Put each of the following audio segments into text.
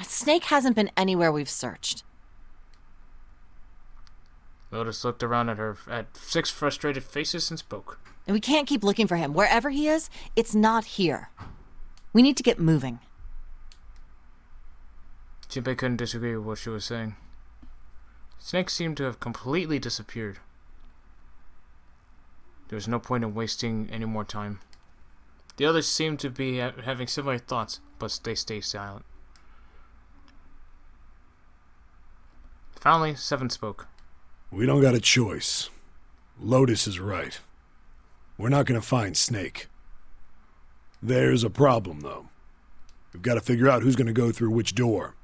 Snake hasn't been anywhere we've searched. Lotus looked around at 6 frustrated faces and spoke. And we can't keep looking for him. Wherever he is, it's not here. We need to get moving. Jinpei couldn't disagree with what she was saying. Snake seemed to have completely disappeared. There was no point in wasting any more time. The others seemed to be having similar thoughts, but they stayed silent. Finally, Seven spoke. We don't got a choice. Lotus is right. We're not gonna find Snake. There's a problem, though. We've got to figure out who's gonna go through which door.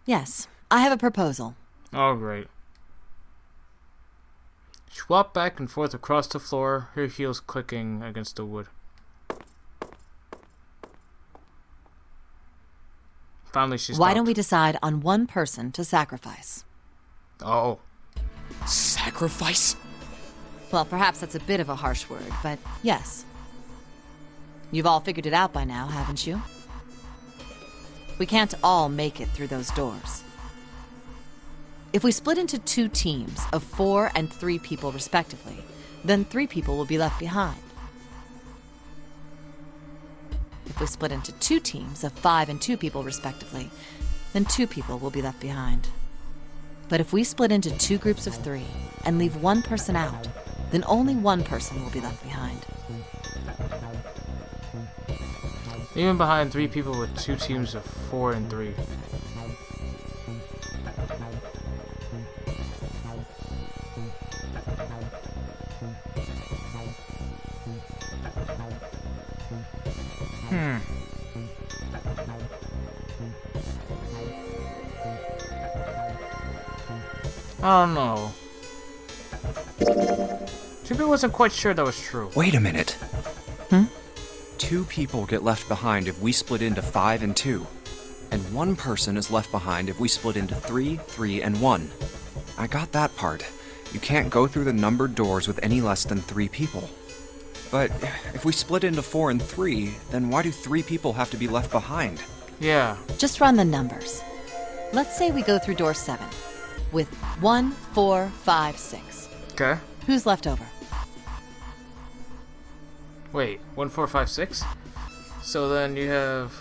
Yes, I have a proposal. Oh, great. She walked back and forth across the floor, her heels clicking against the wood. Finally, she stopped. Why don't we decide on one person to sacrifice? Oh. Sacrifice? Well, perhaps that's a bit of a harsh word, but yes. You've all figured it out by now, haven't you? We can't all make it through those doors. If we split into 2 teams of 4 and 3 people respectively, then 3 people will be left behind. If we split into 2 teams of 5 and 2 people respectively, then 2 people will be left behind. But if we split into 2 groups of 3 and leave 1 person out, then only 1 person will be left behind. Even behind 3 people with 2 teams of 4 and 3. I don't know. Chippy wasn't quite sure that was true. Wait a minute. 2 people get left behind if we split into 5 and 2. And 1 person is left behind if we split into 3, 3, and 1. I got that part. You can't go through the numbered doors with any less than 3 people. But if we split into 4 and 3, then why do 3 people have to be left behind? Yeah. Just run the numbers. Let's say we go through door 7 with 1, 4, 5, 6. Okay. Who's left over? Wait, 1, 4, 5, 6? So then you have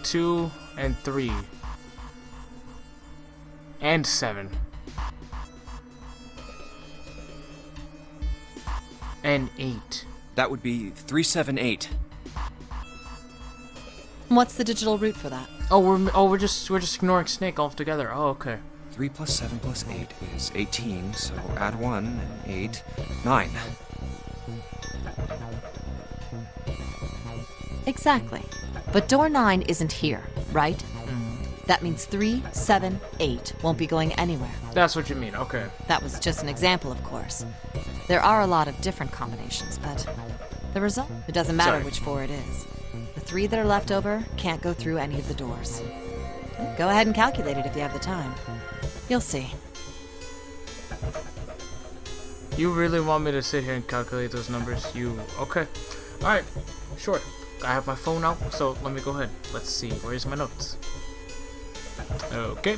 2 and 3. And 7. And 8. That would be 3, 7, 8. What's the digital root for that? We're just ignoring Snake altogether. Oh, okay. 3 plus 7 plus 8 is 18, so add 1 and 8, 9. Exactly. But door 9 isn't here, right? That means 3, 7, 8 won't be going anywhere. That's what you mean, okay. That was just an example, of course. There are a lot of different combinations, but the result, it doesn't matter Sorry. which 4 it is. The 3 that are left over can't go through any of the doors. Go ahead and calculate it if you have the time. You'll see. You really want me to sit here and calculate those numbers? Okay. Alright, sure. I have my phone out, so let me go ahead. Let's see, where's my notes? Okay.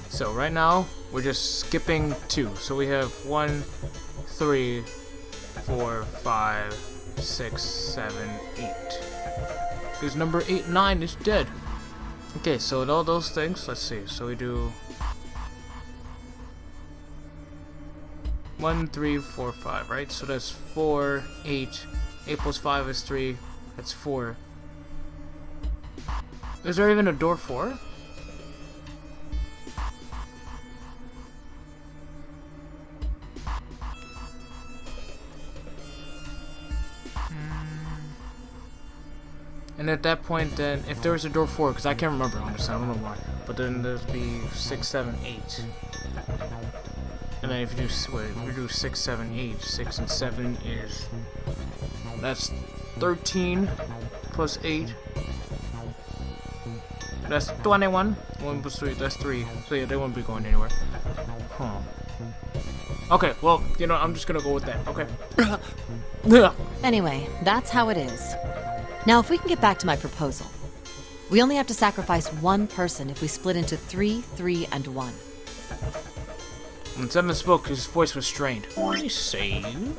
So right now, we're just skipping 2. So we have 1, 3, 4, 5, 6, 7, 8. Because number 8, 9 is dead. Okay, so in all those things, let's see. So we do 1, 3, 4, 5, right? So that's 4, 8. 8 plus 5 is 3. That's 4. Is there even a door 4? And at that point, then, if there was a door 4, because I can't remember, honestly, I don't know why, but then there'd be 6, 7, 8. And then if you do 6, 7, 8, 6 and 7 is, that's 13 plus 8. That's 21. 1 plus 3, that's 3. So yeah, they won't be going anywhere. Huh. Okay, well, I'm just gonna go with that. Okay. Anyway, that's how it is. Now, if we can get back to my proposal, we only have to sacrifice one person if we split into 3, 3, and 1. When Seven spoke, his voice was strained. I save?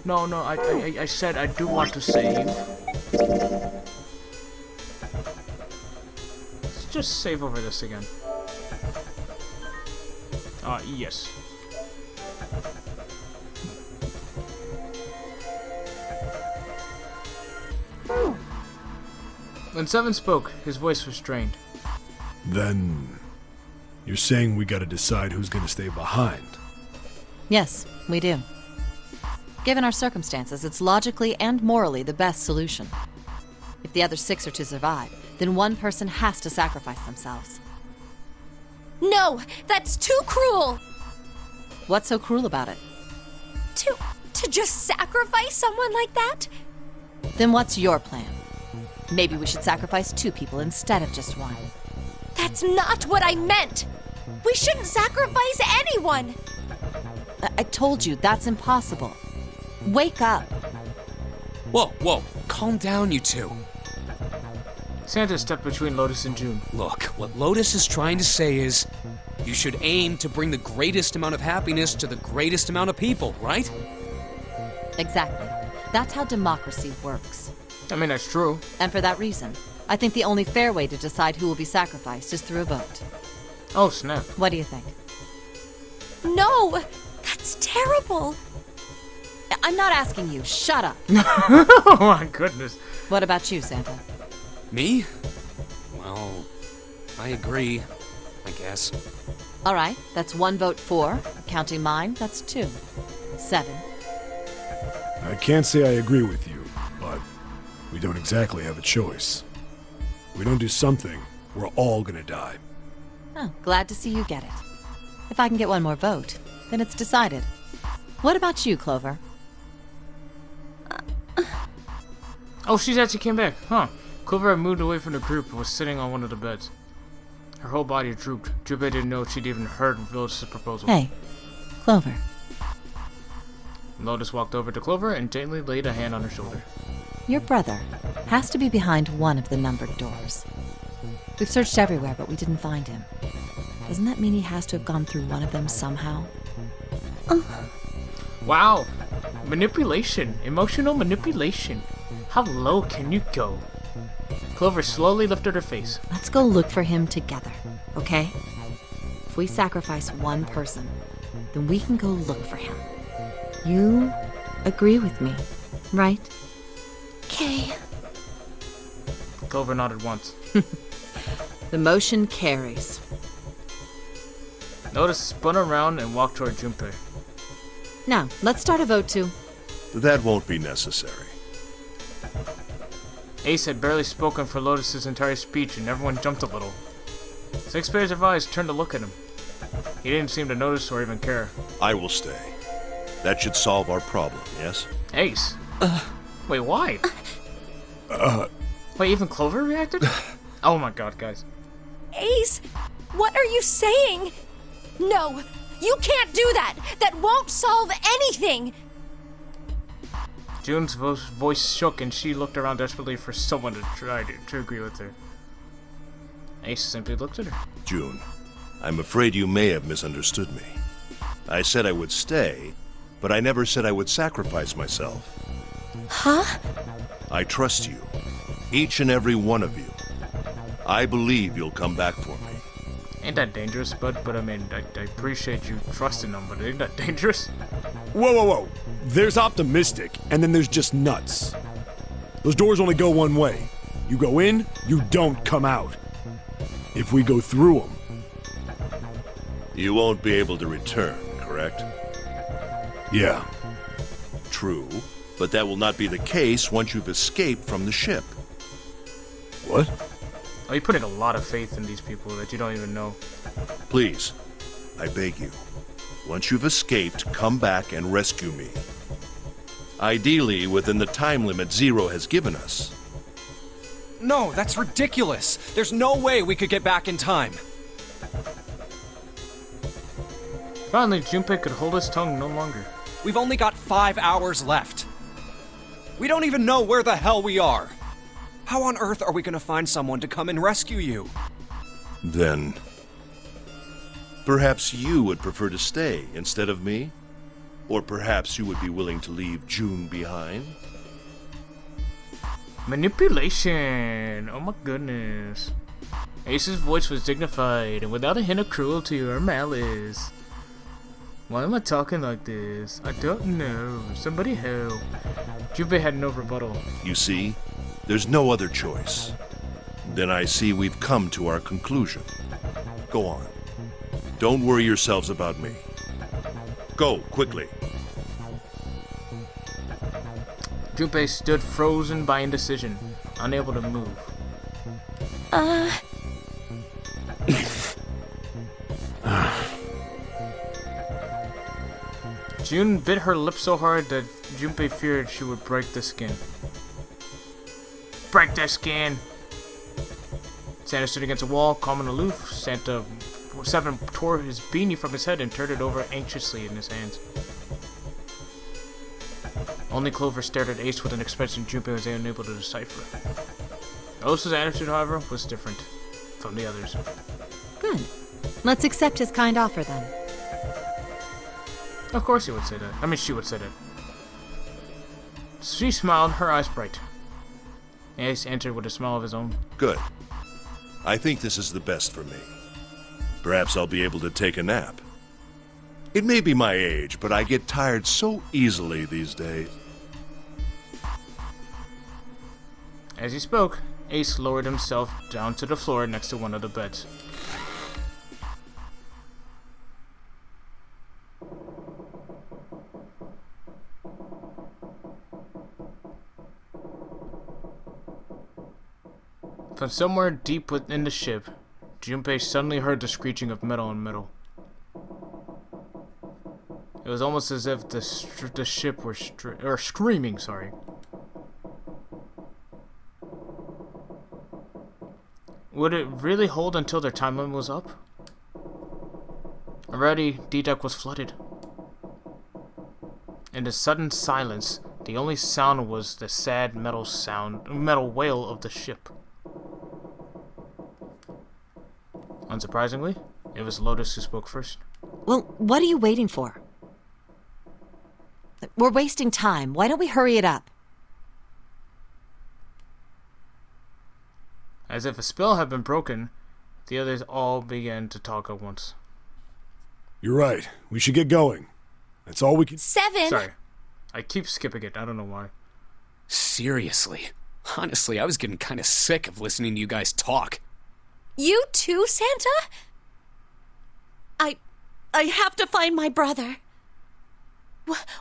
No, I said I do want to save. Let's just save over this again. Yes. When Seven spoke, his voice was strained. Then you're saying we gotta decide who's gonna stay behind. Yes, we do. Given our circumstances, it's logically and morally the best solution. If the other 6 are to survive, then one person has to sacrifice themselves. No, that's too cruel! What's so cruel about it? To just sacrifice someone like that? Then what's your plan? Maybe we should sacrifice 2 people instead of just 1. That's not what I meant! We shouldn't sacrifice anyone! I told you, that's impossible. Wake up. Whoa, calm down, you two. Santa stepped between Lotus and June. Look, what Lotus is trying to say is, you should aim to bring the greatest amount of happiness to the greatest amount of people, right? Exactly. That's how democracy works. I mean, that's true. And for that reason, I think the only fair way to decide who will be sacrificed is through a vote. Oh, snap. What do you think? No! That's terrible! I'm not asking you. Shut up. Oh my goodness. What about you, Santa? Me? Well, I agree, I guess. All right, that's 1 vote for. Counting mine, that's 2. 7. I can't say I agree with you, but we don't exactly have a choice. If we don't do something, we're all gonna die. Oh, glad to see you get it. If I can get 1 more vote, then it's decided. What about you, Clover? Oh, she's actually came back, huh? Clover had moved away from the group and was sitting on one of the beds. Her whole body drooped. Jubei didn't know she'd even heard of Lotus's proposal. Hey, Clover. Lotus walked over to Clover and gently laid a hand on her shoulder. Your brother has to be behind one of the numbered doors. We've searched everywhere, but we didn't find him. Doesn't that mean he has to have gone through one of them somehow? Wow. Manipulation. Emotional manipulation. How low can you go? Clover slowly lifted her face. Let's go look for him together, okay? If we sacrifice one person, then we can go look for him. You agree with me, right? Okay. Clover nodded once. The motion carries. Lotus spun around and walked toward Junpei. Now, let's start a vote to... That won't be necessary. Ace had barely spoken for Lotus's entire speech and everyone jumped a little. 6 pairs of eyes turned to look at him. He didn't seem to notice or even care. I will stay. That should solve our problem, yes? Ace? Wait, why? Wait, even Clover reacted? Oh my god, guys. Ace, what are you saying? No, you can't do that! That won't solve anything! June's voice shook and she looked around desperately for someone to try to agree with her. Ace simply looked at her. June, I'm afraid you may have misunderstood me. I said I would stay, but I never said I would sacrifice myself. Huh? I trust you, each and every one of you. I believe you'll come back for me. Ain't that dangerous, bud? But I mean, I appreciate you trusting them, but ain't that dangerous? Whoa. There's optimistic, and then there's just nuts. Those doors only go one way. You go in, you don't come out. If we go through them... You won't be able to return, correct? Yeah. True, but that will not be the case once you've escaped from the ship. What? Oh, you're putting a lot of faith in these people that you don't even know. Please, I beg you. Once you've escaped, come back and rescue me. Ideally, within the time limit Zero has given us. No, that's ridiculous. There's no way we could get back in time. Finally, Junpei could hold his tongue no longer. We've only got 5 hours left. We don't even know where the hell we are. How on earth are we gonna find someone to come and rescue you? Then, perhaps you would prefer to stay instead of me? Or perhaps you would be willing to leave June behind? Manipulation! Oh my goodness. Ace's voice was dignified and without a hint of cruelty or malice. Why am I talking like this? I don't know. Somebody help. Junpei had no rebuttal. You see, there's no other choice. Then I see we've come to our conclusion. Go on. Don't worry yourselves about me. Go, quickly. Junpei stood frozen by indecision, unable to move. June bit her lip so hard that Junpei feared she would break the skin. Break that skin! Santa stood against a wall, calm and aloof. Seven tore his beanie from his head and turned it over anxiously in his hands. Only Clover stared at Ace with an expression Junpei was unable to decipher. Osa's attitude, however, was different from the others. Good. Let's accept his kind offer then. Of course he would say that. I mean, she would say that. She smiled, her eyes bright. Ace entered with a smile of his own. Good. I think this is the best for me. Perhaps I'll be able to take a nap. It may be my age, but I get tired so easily these days. As he spoke, Ace lowered himself down to the floor next to one of the beds. From somewhere deep within the ship, Junpei suddenly heard the screeching of metal on metal. It was almost as if the ship were screaming, sorry. Would it really hold until their time limit was up? Already, D-Deck was flooded. In the sudden silence, the only sound was the sad metal wail of the ship. Unsurprisingly, it was Lotus who spoke first. Well, what are you waiting for? We're wasting time. Why don't we hurry it up? As if a spell had been broken, the others all began to talk at once. You're right. We should get going. That's all we can... 7. Sorry, I keep skipping it. I don't know why. Seriously. Honestly, I was getting kind of sick of listening to you guys talk. You too, Santa? I have to find my brother.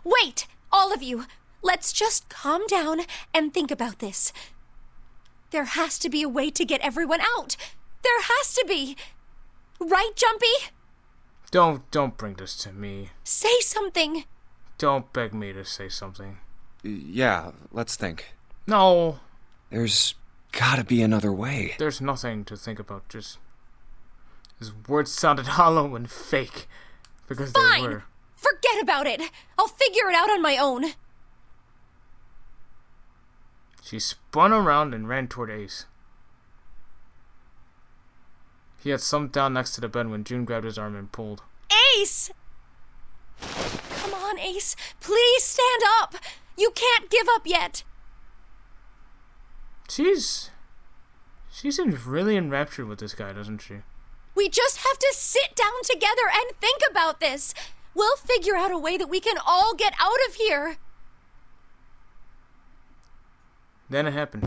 Wait, all of you. Let's just calm down and think about this. There has to be a way to get everyone out. There has to be. Right, Jumpy? Don't bring this to me. Say something. Don't beg me to say something. Yeah, let's think. No, There's gotta be another way. there's nothing to think about. Just his words sounded hollow and fake because they Fine. were. Forget about it. I'll figure it out on my own. She spun around and ran toward Ace. He had slumped down next to the bed when June grabbed his arm and pulled. Ace! Come on, Ace. Please stand up. You can't give up yet. She seems really enraptured with this guy, doesn't she? We just have to sit down together and think about this. We'll figure out a way that we can all get out of here. Then it happened.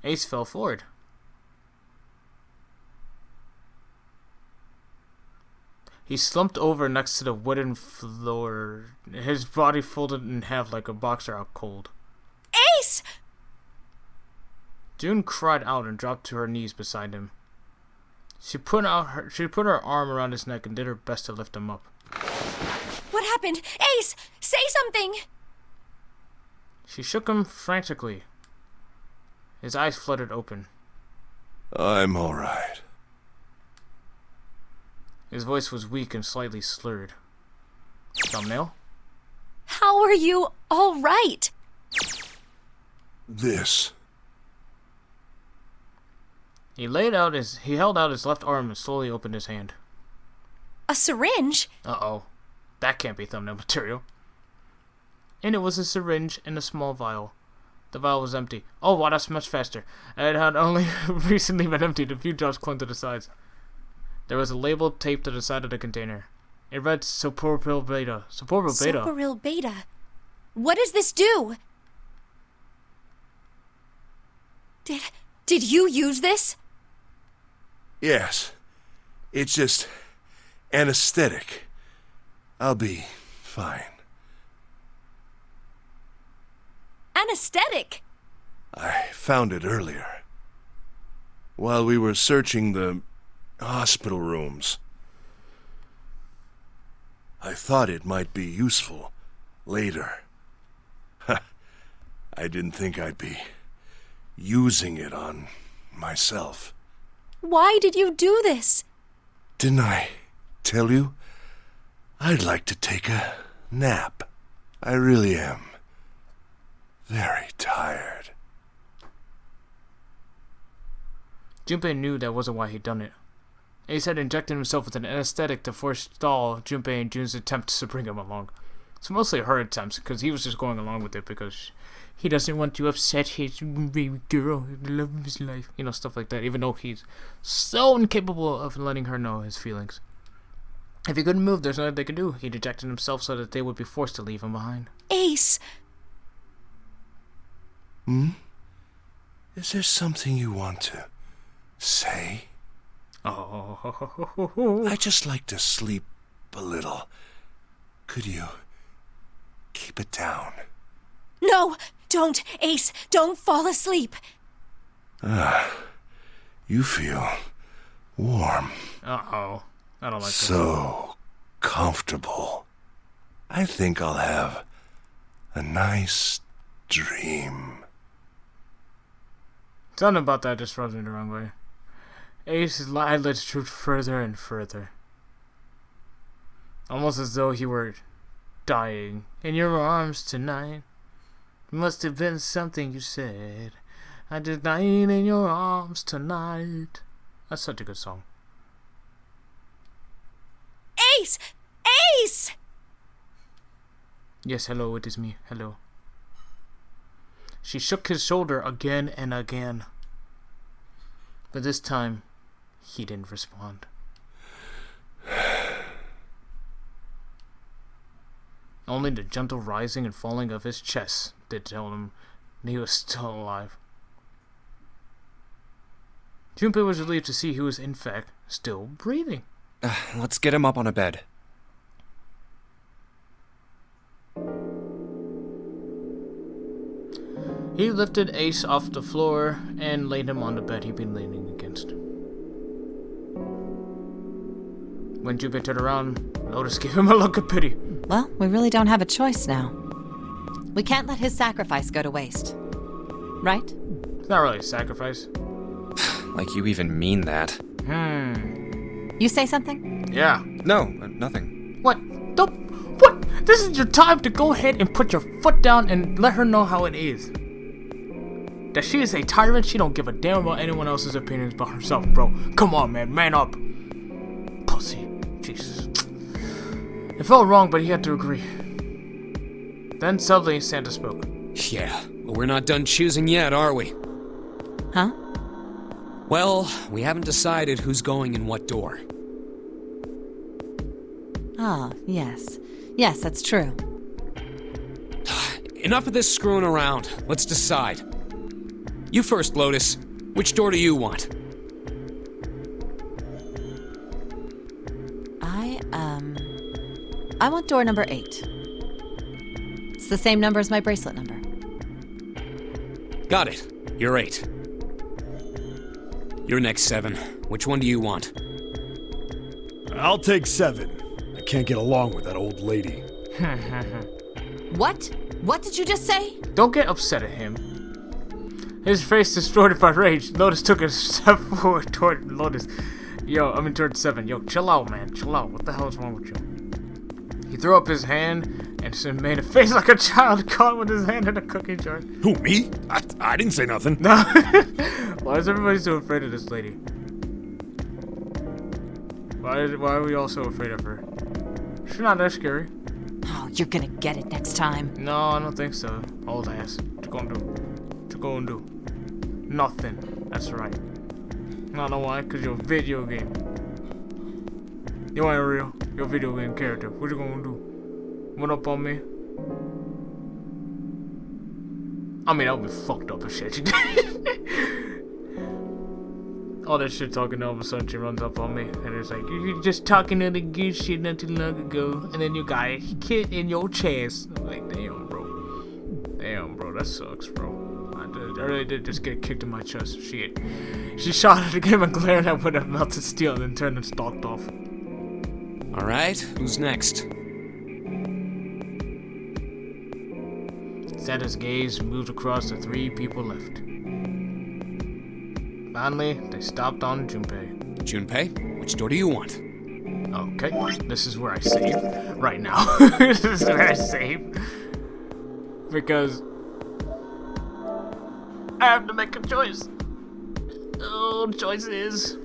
Ace fell forward. He slumped over next to the wooden floor, his body folded in half like a boxer out cold. Ace! June cried out and dropped to her knees beside him. She put her arm around his neck and did her best to lift him up. What happened? Ace, say something! She shook him frantically. His eyes fluttered open. I'm all right. His voice was weak and slightly slurred. Thumbnail. How are you all right? This. He held out his left arm and slowly opened his hand. A syringe? Uh-oh. That can't be thumbnail material. And it was a syringe in a small vial. The vial was empty. Oh, wow, that's much faster. It had only recently been emptied. A few drops clung to the sides. There was a label taped to the side of the container. It read Soporil Beta. Soporil Beta? Soporil Beta. What does this do? Did you use this? Yes. It's just anesthetic. I'll be fine. Anesthetic? I found it earlier. While we were searching the hospital rooms. I thought it might be useful later. I didn't think I'd be using it on myself. Why did you do this? Didn't I tell you? I'd like to take a nap. I really am. Very tired. Junpei knew that wasn't why he'd done it. Ace had injected himself with an anesthetic to forestall Junpei and Jun's attempts to bring him along. It's mostly her attempts, because he was just going along with it because he doesn't want to upset his baby girl, the love of his life. You know, stuff like that, even though he's so incapable of letting her know his feelings. If he couldn't move, there's nothing they could do. He ejected himself so that they would be forced to leave him behind. Ace! Is there something you want to say? Oh. I just like to sleep a little. Could you keep it down? No! Don't, Ace! Don't fall asleep! You feel warm. Uh-oh. I don't like this. So comfortable. I think I'll have a nice dream. Something about that just rubs me the wrong way. Ace's eyelids drooped further and further. Almost as though he were dying. In your arms tonight. Must have been something you said. I just died in your arms tonight. That's such a good song. Ace! Ace! Yes, hello, it is me. Hello. She shook his shoulder again and again. But this time, he didn't respond. Only the gentle rising and falling of his chest did tell him he was still alive. Junpei was relieved to see he was, in fact, still breathing. Let's get him up on a bed. He lifted Ace off the floor and laid him on the bed he'd been leaning against. When Junpei turned around, Lotus gave him a look of pity. Well, we really don't have a choice now. We can't let his sacrifice go to waste. Right? It's not really a sacrifice. Like you even mean that. You say something? Yeah. No, nothing. What? Don't. What? This is your time to go ahead and put your foot down and let her know how it is. That she is a tyrant, she don't give a damn about anyone else's opinions but herself, bro. Come on, man up. Pussy. Jesus. It felt wrong, but he had to agree. Then suddenly, Santa spoke. Yeah, but we're not done choosing yet, are we? Huh? Well, we haven't decided who's going in what door. Ah, yes. Yes, that's true. Enough of this screwing around. Let's decide. You first, Lotus. Which door do you want? I want door number 8. It's the same number as my bracelet number. Got it. You're 8. You're next, 7. Which one do you want? I'll take 7. I can't get along with that old lady. What? What did you just say? Don't get upset at him. His face distorted by rage. Lotus took a step forward toward Lotus. Toward 7. Yo, chill out, man. Chill out. What the hell is wrong with you? He threw up his hand and made a face like a child caught with his hand in a cookie jar. Who, me? I didn't say nothing. No. Why is everybody so afraid of this lady? Why are we all so afraid of her? She's not that scary. Oh, you're gonna get it next time. No, I don't think so. Old ass. What you gonna do? What you gonna do? Nothing. That's right. I know why, because you're a video game. You ain't real. You're a video game character. What you gonna do? Run up on me? I mean, that would be fucked up as shit. All that shit talking, all of a sudden she runs up on me and it's like, you're just talking all the good shit not too long ago, and then you got a kid in your chest. I'm like, damn, bro. Damn, bro, that sucks, bro. I really did just get kicked in my chest. Shit. She shot at the game and glared at with a melted steel and then turned and stalked off. Alright, who's next? Santa's gaze moved across the 3 people left. Finally, they stopped on Junpei. Junpei, which door do you want? Okay, this is where I save. Right now. This is where I save. Because I have to make a choice. Oh, choices.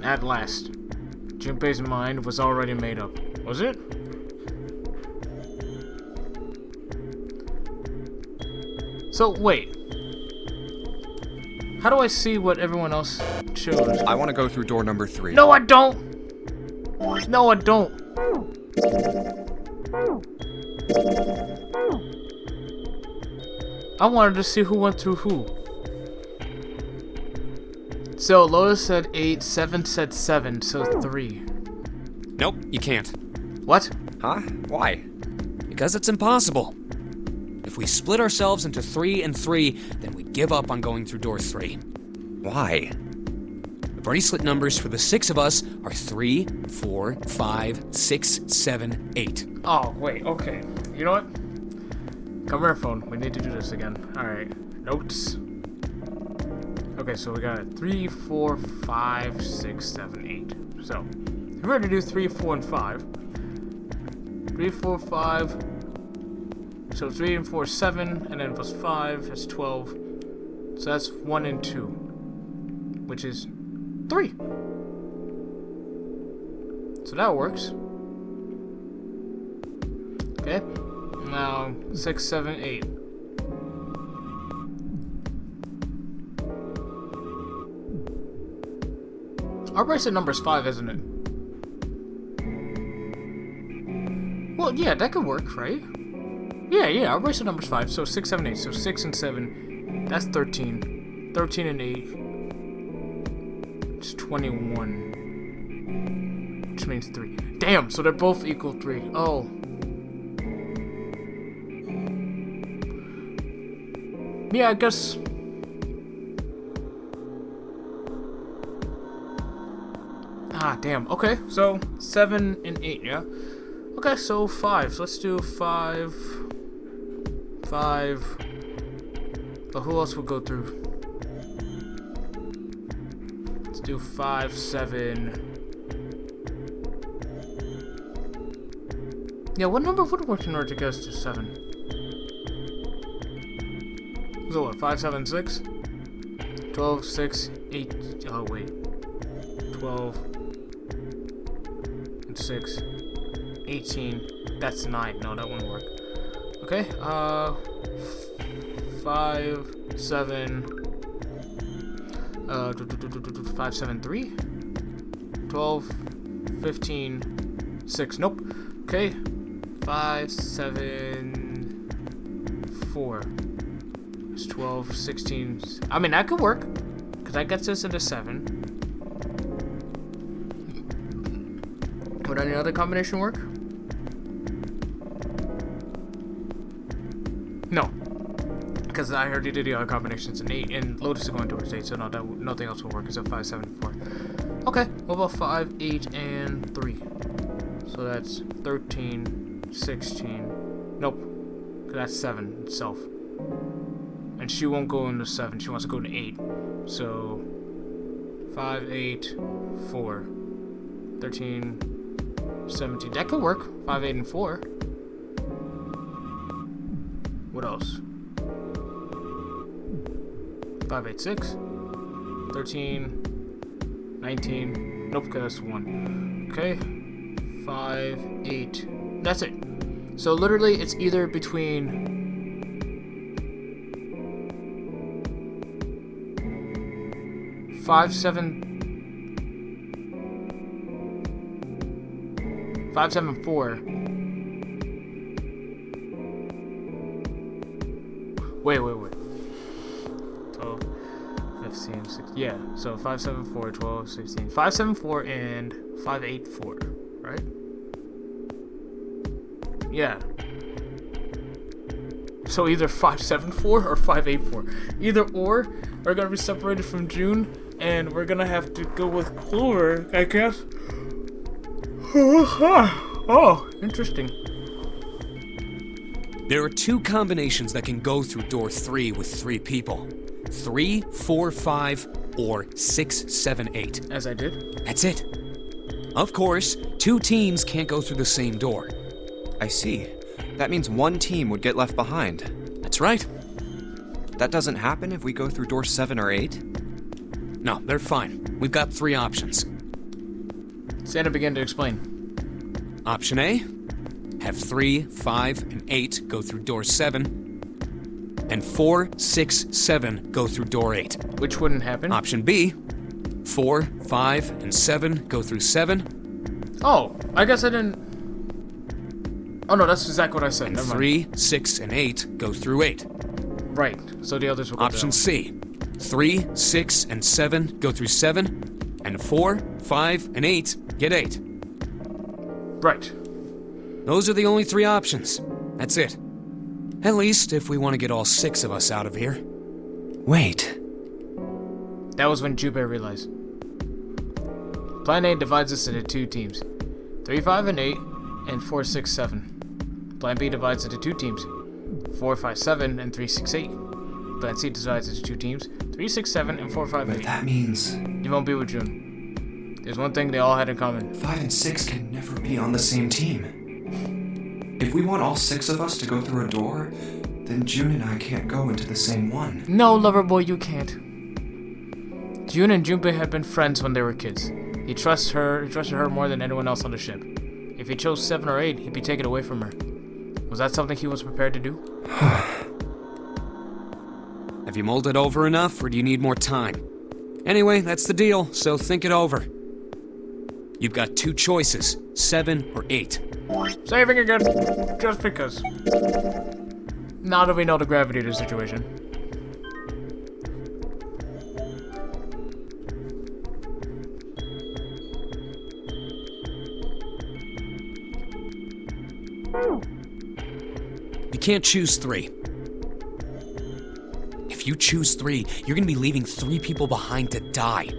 At last, Junpei's mind was already made up. Was it? So, wait. How do I see what everyone else chose? I want to go through door number 3. No, I don't! No, I don't! I wanted to see who went through who. So, Lotus said 8, 7 said 7, so 3. Nope, you can't. What? Huh? Why? Because it's impossible. If we split ourselves into 3 and 3, then we'd give up on going through door 3. Why? The bracelet numbers for the 6 of us are 3, 4, 5, 6, 7, 8. Oh, wait, okay. You know what? Come here, phone. We need to do this again. Alright. Notes. Okay, so we got 3, 4, 5, 6, 7, 8. So, if we're to do 3, 4, and 5. 3, 4, 5. So 3 and 4 is 7, and then plus 5 is 12. So that's 1 and 2, which is 3. So that works. Okay. Now 6, 7, 8. Our bracelet number is 5, isn't it? Well, yeah, that could work, right? Yeah, our bracelet number's 5, so 6, 7, 8. So 6 and 7, that's 13. 13 and 8, it's 21. Which means 3. Damn, so they're both equal 3. Oh. Yeah, I guess. Ah, damn. Okay, so 7 and 8, yeah? Okay, so 5. So let's do 5. 5. But who else would go through? Let's do 5, 7. Yeah, what number would work in order to get us to 7? So what, 5, 7, 6? 12, 6, 8. Oh, wait. 12. And 6. 18. That's 9. No, that wouldn't work. Okay, 5, 7, 5, 7, 3, 12, 15, 6, nope, okay, 5, 7, 4, it's 12, 16, I mean, that could work, because that gets us into 7. Would any other combination work? No, because I heard you did the other combinations in 8, and Lotus is going towards 8, so no, nothing else will work except 5, 7, 4. Okay, what about 5, 8, and 3? So that's 13, 16. Nope, because that's 7 itself. And she won't go into 7. She wants to go to 8. So 5, 8, 4, 13, 17. That could work. 5, 8, and 4. What else? 5, 8, 6. 13, 19. Nope, because that's 1. Okay. 5, 8. That's it. So literally, it's either between 5, 7, 5, 7, 4. Wait. 12, 15, 16. Yeah, so 5, 7, 4, 12, 16. 5, 7, 4, and 5, 8, 4. Right? Yeah. So either 5, 7, 4 or 5, 8, 4. Either or are gonna be separated from June, and we're gonna have to go with Clover, I guess. Oh, interesting. There are 2 combinations that can go through door 3 with 3 people. 3, 4, 5, or 6, 7, 8. As I did. That's it. Of course, 2 teams can't go through the same door. I see. That means one team would get left behind. That's right. That doesn't happen if we go through door 7 or 8? No, they're fine. We've got 3 options. Santa began to explain. Option A, have 3, 5, and 8 go through door 7, and 4, 6, 7 go through door 8. Which wouldn't happen. Option B, 4, 5, and 7 go through 7, Oh, I guess I didn't. Oh no, that's exactly what I said. and Never mind. 3, 6, and 8 go through 8. Right. So the others will go Option down. C, 3, 6, and 7 go through 7, and 4, 5, and 8 get 8. Right. Those are the only 3 options. That's it. At least if we want to get all 6 of us out of here. Wait. That was when Junpei realized. Plan A divides us into 2 teams. 3, 5, and 8, and 4, 6, 7. Plan B divides into 2 teams. 4, 5, 7, and 3, 6, 8. Plan C divides into 2 teams. 3, 6, 7, and 4, 5, But 8. that means You won't be with June. There's one thing they all had in common. 5 and 6 can never be on the same team. If we want all 6 of us to go through a door, then June and I can't go into the same one. No, lover boy, you can't. June and Junpei had been friends when they were kids. He trusted her more than anyone else on the ship. If he chose 7 or 8, he'd be taken away from her. Was that something he was prepared to do? Have you mulled it over enough, or do you need more time? Anyway, that's the deal, so think it over. You've got 2 choices, 7 or 8. Saving again, just because. Now that we know the gravity of the situation. You can't choose 3. If you choose 3, you're gonna be leaving 3 people behind to die.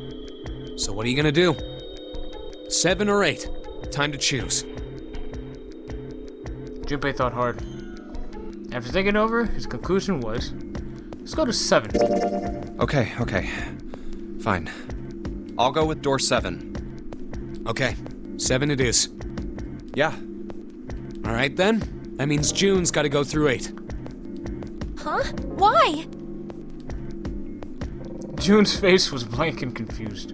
So what are you gonna do? 7 or 8? Time to choose. Junpei thought hard. After thinking over, his conclusion was, let's go to 7. Okay. Fine. I'll go with door 7. Okay, 7 it is. Yeah. Alright then, that means June's gotta go through 8. Huh? Why? June's face was blank and confused.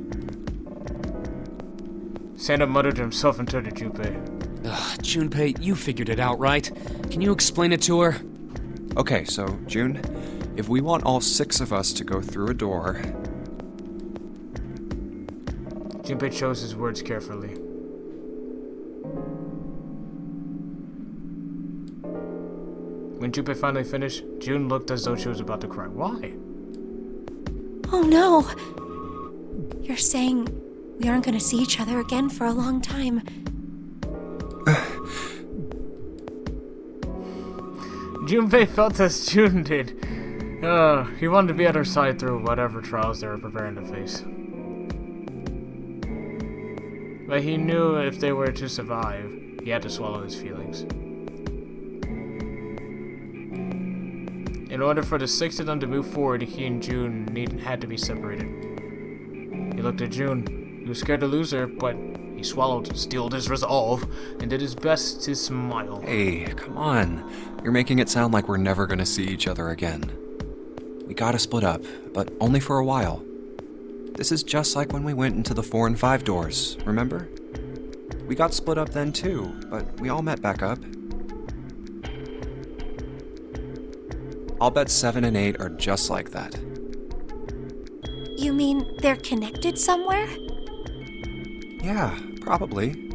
Santa muttered to himself and turned to Junpei. Ugh, Junpei, you figured it out, right? Can you explain it to her? Okay, so, June, if we want all 6 of us to go through a door... Junpei chose his words carefully. When Junpei finally finished, June looked as though she was about to cry. Why? Oh no. You're saying we aren't gonna see each other again for a long time. Junpei felt as June did. He wanted to be at her side through whatever trials they were preparing to face. But he knew if they were to survive, he had to swallow his feelings. In order for the six of them to move forward, he and June had to be separated. He looked at June. He was scared to lose her, but he swallowed, steeled his resolve, and did his best to smile. Hey, come on. You're making it sound like we're never gonna see each other again. We gotta split up, but only for a while. This is just like when we went into the 4 and 5 doors, remember? We got split up then too, but we all met back up. I'll bet 7 and 8 are just like that. You mean they're connected somewhere? Yeah, probably.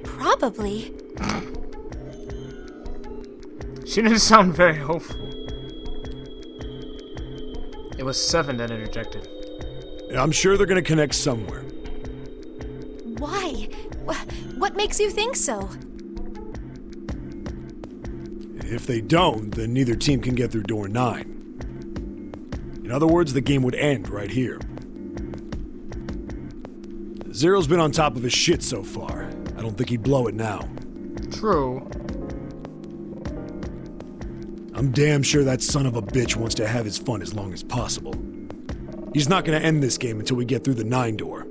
Probably. She didn't sound very hopeful. It was 7 that interjected. I'm sure they're gonna connect somewhere. Why? What makes you think so? If they don't, then neither team can get through door 9. In other words, the game would end right here. Zero's been on top of his shit so far. I don't think he'd blow it now. True. I'm damn sure that son of a bitch wants to have his fun as long as possible. He's not gonna end this game until we get through the 9 door.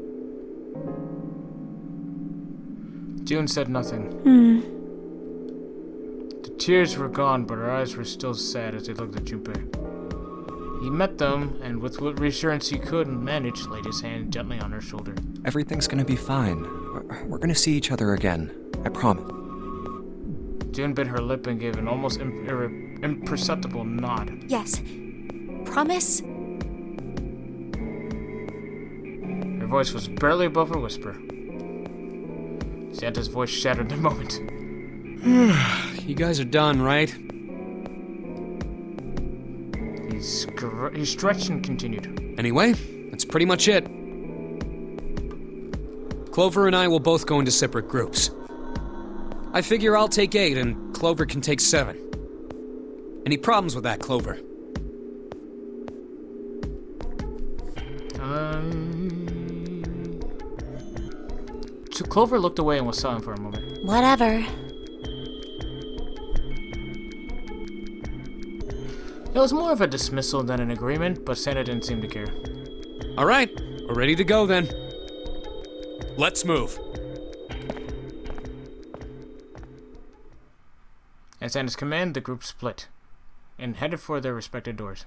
June said nothing. The tears were gone, but her eyes were still sad as they looked at Junpei. He met them, and with what reassurance he could manage, laid his hand gently on her shoulder. Everything's gonna be fine. We're gonna see each other again. I promise. June bit her lip and gave an almost imperceptible nod. Yes. Promise? Her voice was barely above a whisper. Santa's voice shattered the moment. You guys are done, right? He stretched and continued. Anyway, that's pretty much it. Clover and I will both go into separate groups. I figure I'll take 8 and Clover can take 7. Any problems with that, Clover? So Clover looked away and was silent for a moment. Whatever. It was more of a dismissal than an agreement, but Santa didn't seem to care. All right, we're ready to go then. Let's move. At Santa's command, the group split and headed for their respective doors.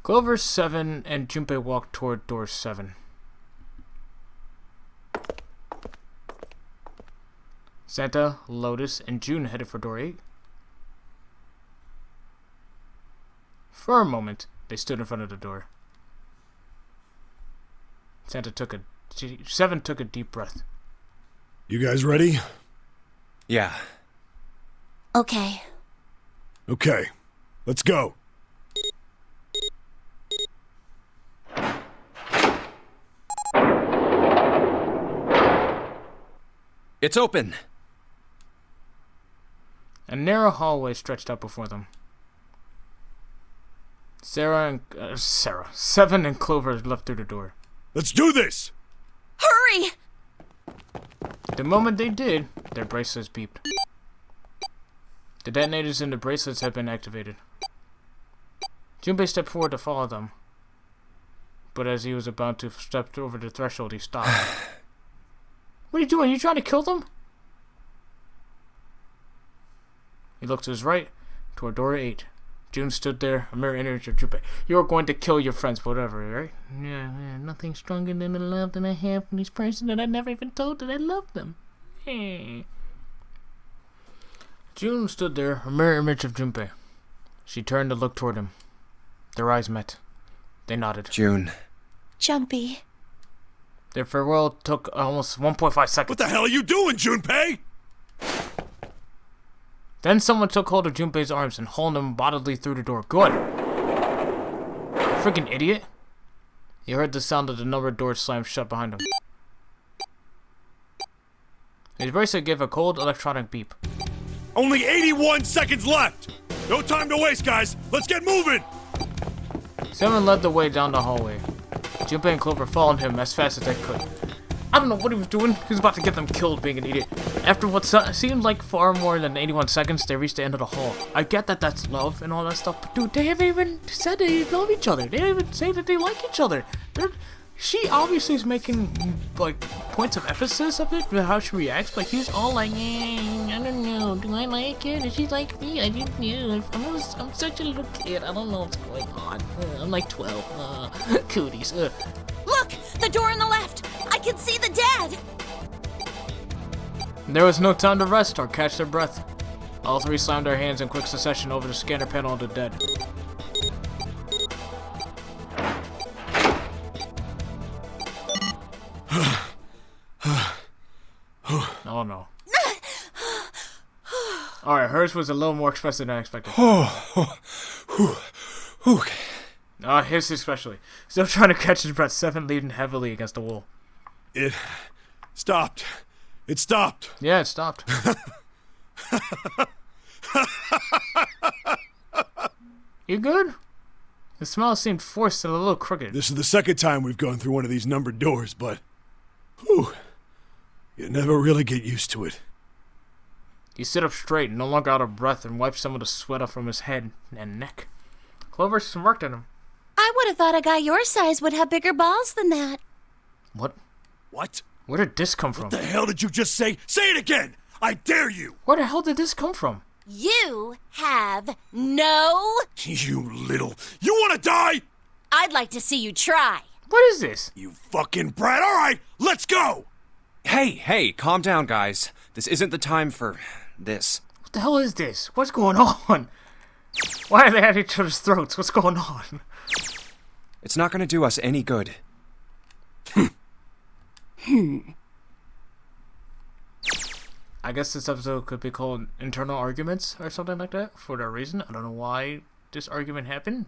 Clover, 7, and Junpei walked toward door 7. Santa, Lotus, and June headed for door 8. For a moment, they stood in front of the door. 7 took a deep breath. You guys ready? Yeah. Okay. Okay, let's go. It's open. A narrow hallway stretched out before them. 7 and Clover left through the door. Let's do this! Hurry! The moment they did, their bracelets beeped. The detonators in the bracelets had been activated. Junpei stepped forward to follow them, but as he was about to step over the threshold, he stopped. What are you doing? Are you trying to kill them? He looked to his right, toward door 8. June stood there, a mirror image of Junpei. You're going to kill your friends, whatever, right? Yeah, nothing stronger than the love that I have for this person that I never even told that I love them. Yeah. June stood there, a mirror image of Junpei. She turned to look toward him. Their eyes met. They nodded. June. Jumpy. Their farewell took almost 1.5 seconds. What the hell are you doing, Junpei? Then someone took hold of Junpei's arms and hauled him bodily through the door. Good. Freaking idiot. He heard the sound of the numbered doors slam shut behind him. His bracelet gave a cold electronic beep. Only 81 seconds left! No time to waste, guys! Let's get moving! 7 led the way down the hallway. Junpei and Clover followed him as fast as they could. I don't know what he was doing. He was about to get them killed being an idiot. After what seemed like far more than 81 seconds, they reached the end of the hall. I get that that's love and all that stuff, but dude, they haven't even said they love each other. They didn't even say that they like each other. She obviously is making, like, points of emphasis of it, how she reacts, but he's all like, I don't know, do I like her? Does she like me? I didn't know. I'm such a little kid. I don't know what's going on. I'm like 12. Cooties. Look! The door on the left! I can see the dead! There was no time to rest or catch their breath. All three slammed their hands in quick succession over the scanner panel of the dead. Oh no. Alright, hers was a little more expressive than I expected. His especially. Still trying to catch his breath, 7 leaning heavily against the wall. It stopped. It stopped. Yeah, it stopped. You good? The smile seemed forced and a little crooked. This is the second time we've gone through one of these numbered doors, but... Whew. You never really get used to it. He stood up straight, no longer out of breath, and wiped some of the sweat off from his head and neck. Clover smirked at him. I would have thought a guy your size would have bigger balls than that. What? What? Where did this come from? What the hell did you just say? Say it again! I dare you! Where the hell did this come from? You have no... You little... You wanna die? I'd like to see you try. What is this? You fucking brat! Alright, let's go! Hey, calm down, guys. This isn't the time for this. What the hell is this? What's going on? Why are they at each other's throats? What's going on? It's not gonna do us any good. I guess this episode could be called Internal Arguments or something like that for that reason. I don't know why this argument happened.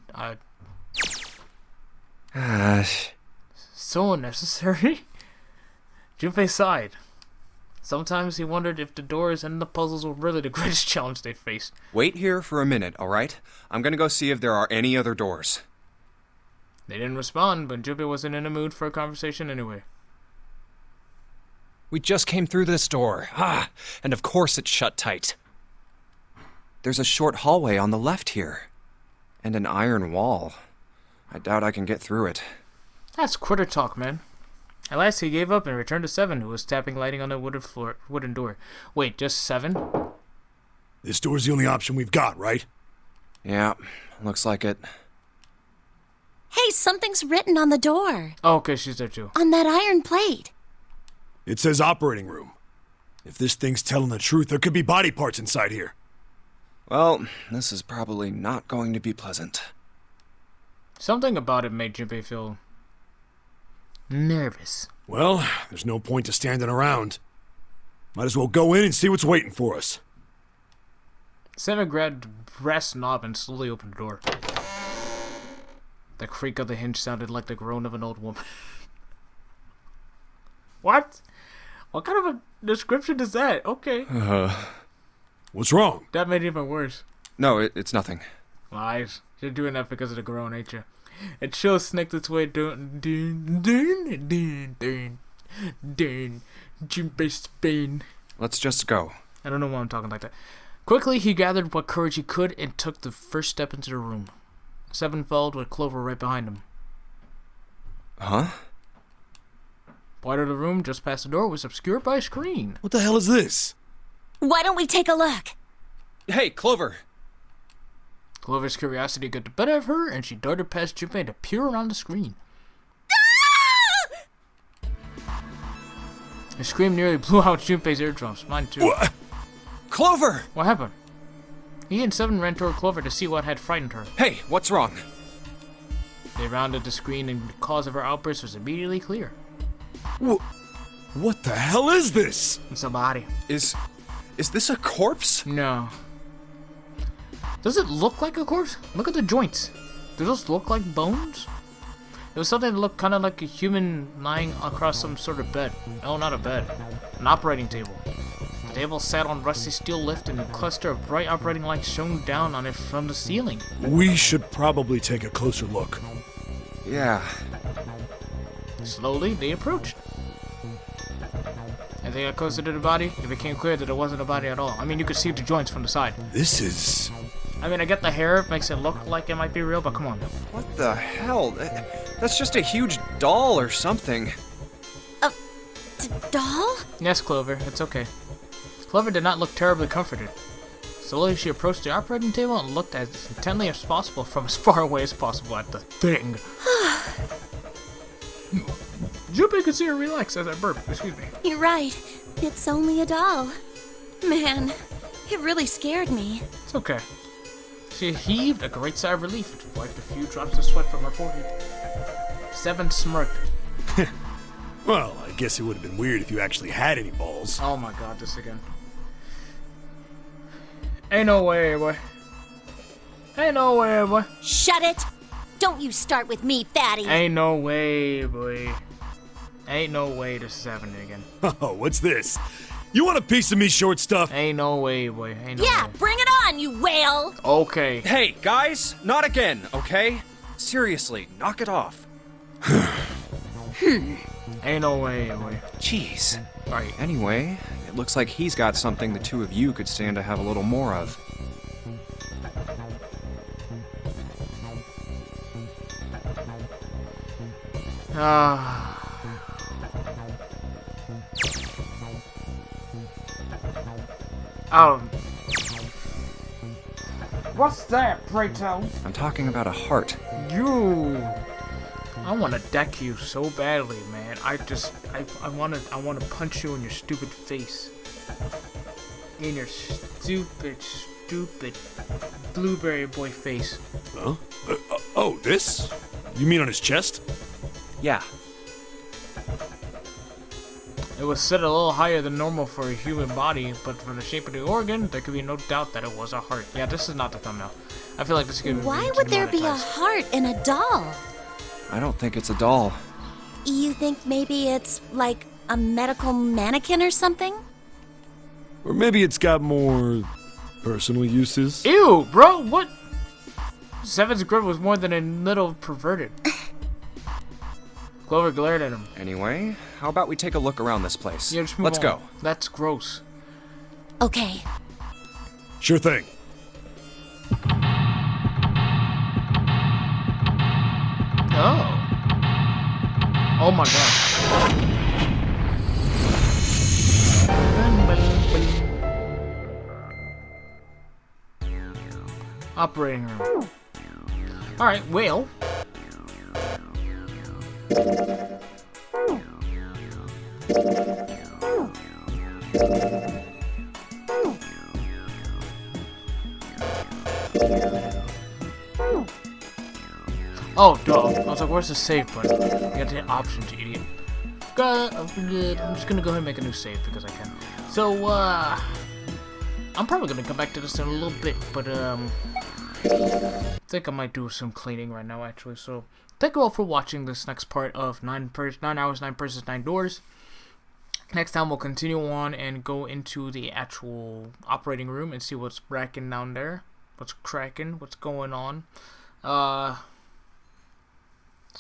So unnecessary. Junpei sighed. Sometimes he wondered if the doors and the puzzles were really the greatest challenge they faced. Wait here for a minute, alright? I'm gonna go see if there are any other doors. They didn't respond, but Junpei wasn't in the mood for a conversation anyway. We just came through this door. And of course it's shut tight. There's a short hallway on the left here. And an iron wall. I doubt I can get through it. That's quitter talk, man. At last he gave up and returned to Seven, who was tapping lighting on the wooden door. Wait, just Seven? This door's the only option we've got, right? Yeah, looks like it. Hey, something's written on the door. Oh, okay, she's there too. On that iron plate. It says operating room. If this thing's telling the truth, there could be body parts inside here. Well, this is probably not going to be pleasant. Something about it made Junpei feel nervous. Well, there's no point to standing around. Might as well go in and see what's waiting for us. Seven grabbed the brass knob and slowly opened the door. The creak of the hinge sounded like the groan of an old woman. What? What kind of a description is that? Okay. What's wrong? That made it even worse. No, it's nothing. Lies. You're doing that because of the groan, ain't you? It chill snaked its way down. Junpei Spain. Let's just go. I don't know why I'm talking like that. Quickly, he gathered what courage he could and took the first step into the room. Seven followed with Clover right behind him. Huh? Part of the room just past the door was obscured by a screen. What the hell is this? Why don't we take a look? Hey, Clover! Clover's curiosity got the better of her, and she darted past Junpei to peer around the screen. The scream nearly blew out Junpei's eardrums. Mine too. What? Clover! What happened? He and Seven ran toward Clover to see what had frightened her. Hey, what's wrong? They rounded the screen, and the cause of her outburst was immediately clear. What the hell is this? It's a body. Is this a corpse? No. Does it look like a corpse? Look at the joints. Do those look like bones? It was something that looked kind of like a human lying across some sort of bed. No, not a bed. An operating table. The table sat on rusty steel lift, and a cluster of bright operating lights shone down on it from the ceiling. We should probably take a closer look. Yeah. Slowly, they approached. As they got closer to the body, it became clear that it wasn't a body at all. I mean, you could see the joints from the side. This is... I mean, I get the hair makes it look like it might be real, but come on. What the hell? That's just a huge doll or something. Doll? Yes, Clover, it's okay. Clover did not look terribly comforted. Slowly, she approached the operating table and looked as intently as possible from as far away as possible at the thing. Junpei could see her relax as I burped. Excuse me. You're right. It's only a doll. Man, it really scared me. It's okay. She heaved a great sigh of relief and wiped a few drops of sweat from her forehead. Seven smirked. Well, I guess it would have been weird if you actually had any balls. Oh my god, this again. Ain't no way, boy. Ain't no way, boy. Shut it! Don't you start with me, fatty! Ain't no way, boy. Ain't no way this is happening again. Oh, what's this? You want a piece of me, short stuff? Ain't no way, boy. Ain't no Yeah, way. bring it on, you whale! Okay. Hey, guys, not again, okay? Seriously, knock it off. Ain't no way, boy. Jeez. Right. Anyway, it looks like he's got something the two of you could stand to have a little more of. What's that, pray tell? I'm talking about a heart. You. I want to deck you so badly, man. I want to punch you in your stupid face. In your stupid blueberry boy face. Huh? Oh, this? You mean on his chest? Yeah. It was set a little higher than normal for a human body, but for the shape of the organ, there could be no doubt that it was a heart. Yeah, this is not the thumbnail. I feel like this could be Why would there be a demonetized. heart in a doll? I don't think it's a doll. You think maybe it's like a medical mannequin or something? Or maybe it's got more personal uses? Ew, bro, what? Seven's grin was more than a little perverted. Clover glared at him. Anyway, how about we take a look around this place? Yeah, just move Let's on. go. That's gross. Okay. Sure thing. Oh. Oh my gosh. Operating room. Alright, whale. Oh, duh. I was like, where's the save button? You got the options, you idiot. God, I'm good. I'm just gonna go ahead and make a new save because I can. So, I'm probably gonna come back to this in a little bit, but, I think I might do some cleaning right now, actually. So, thank you all for watching this next part of 9 hours, 9 persons, 9 doors. Next time, we'll continue on and go into the actual operating room and see what's bracking down there. What's cracking, what's going on.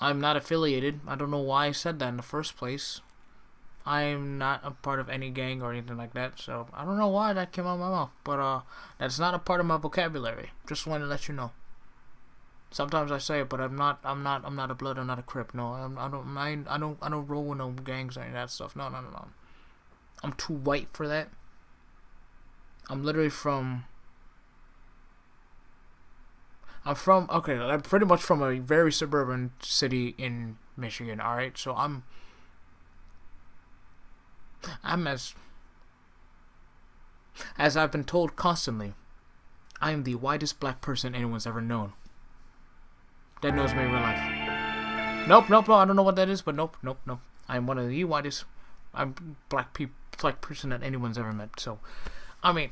I'm not affiliated. I don't know why I said that in the first place. I'm not a part of any gang or anything like that, so I don't know why that came out of my mouth. But that's not a part of my vocabulary. Just wanted to let you know. Sometimes I say it, but I'm not a blood. I'm not a crip. No, I don't roll with no gangs or any of that stuff. No. I'm too white for that. I'm literally from. I'm pretty much from a very suburban city in Michigan, alright? So I'm as I've been told constantly, I am the whitest black person anyone's ever known. That knows me in real life. Nope, I don't know what that is, but nope. I'm one of the whitest black person that anyone's ever met. So, I mean,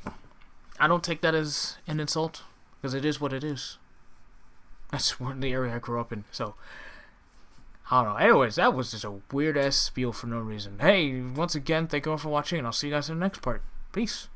I don't take that as an insult, because it is what it is. That's the area I grew up in, so I don't know. Anyways, that was just a weird ass spiel for no reason. Hey, once again, thank you all for watching, and I'll see you guys in the next part. Peace.